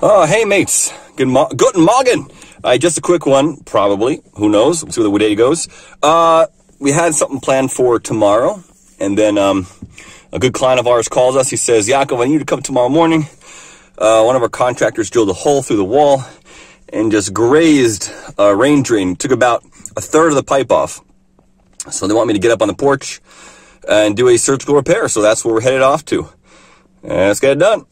Oh, hey mates. Guten Morgen. Just a quick one, probably. Who knows? We'll see where the day goes. We had something planned for tomorrow, and then a good client of ours calls us. He says, Yaacov, I need you to come tomorrow morning. One of our contractors drilled a hole through the wall and just grazed a rain drain. Took about a third of the pipe off. So they want me to get up on the porch and do a surgical repair. So that's where we're headed off to. Let's get it done.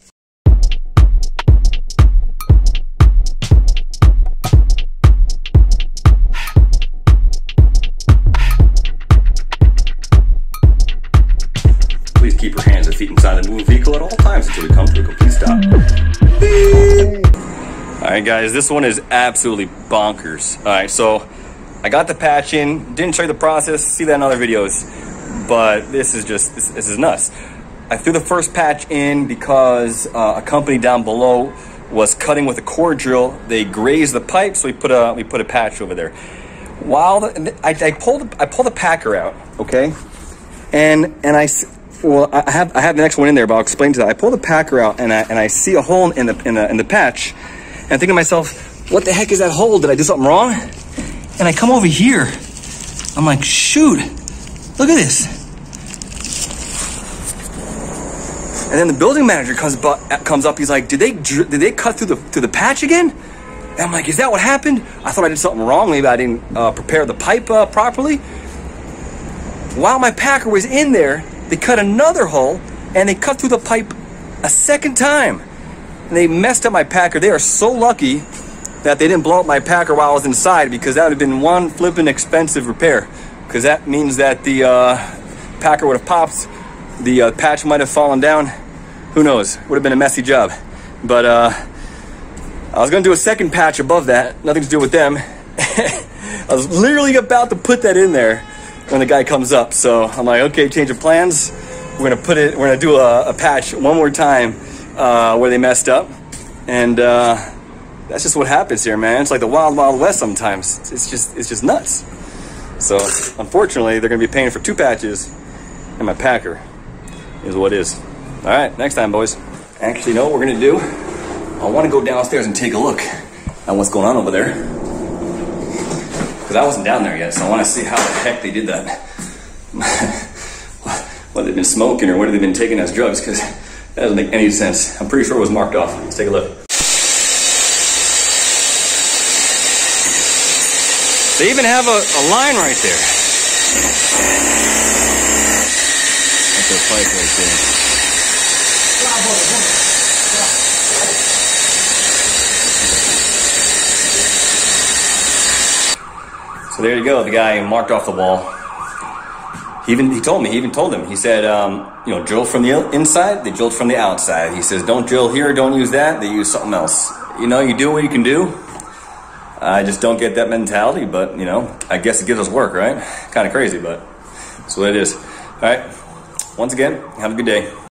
Please keep your hands and feet inside the moving vehicle at all times until we come to a complete stop. Beep. All right, guys, this one is absolutely bonkers. All right, so I got the patch in, didn't show you the process, see that in other videos, but this is just, this is nuts. I threw the first patch in because a company down below was cutting with a core drill. They grazed the pipe, so we put a patch over there. While I pulled the packer out, okay, and I have the next one in there, but I'll explain to that. I pull the packer out and I see a hole in the patch, and I think to myself, what the heck is that hole? Did I do something wrong? And I come over here. I'm like, shoot, look at this. And then the building manager comes up. He's like, did they cut through the patch again? And I'm like, is that what happened? I thought I did something wrong. Maybe I didn't prepare the pipe properly. While my packer was in there, they cut another hole and they cut through the pipe a second time. And they messed up my packer. They are so lucky that they didn't blow up my packer while I was inside, because that would have been one flippin' expensive repair. Because that means that the packer would have popped. The patch might have fallen down. Who knows? Would have been a messy job. But I was gonna do a second patch above that. Nothing to do with them. I was literally about to put that in there when the guy comes up. So I'm like, okay, change of plans. We're gonna do a patch one more time where they messed up. And that's just what happens here, man. It's like the wild, wild west sometimes. It's just nuts. So unfortunately, they're gonna be paying for 2 patches, and my packer is what is. All right, next time, boys. Actually, you know what we're gonna do? I wanna go downstairs and take a look at what's going on over there. Because I wasn't down there yet, so I wanna see how the heck they did that. What they've been smoking or what they've been taking as drugs, because that doesn't make any sense. I'm pretty sure it was marked off. Let's take a look. They even have a line right there. That's their pipe right there. So there you go. The guy marked off the wall. He even told him. He said, you know, drill from the inside. They drilled from the outside. He says, don't drill here. Don't use that. They use something else. You know, you do what you can do. I just don't get that mentality, but you know, I guess it gives us work, right? Kind of crazy, but that's what it is. All right. Once again, have a good day.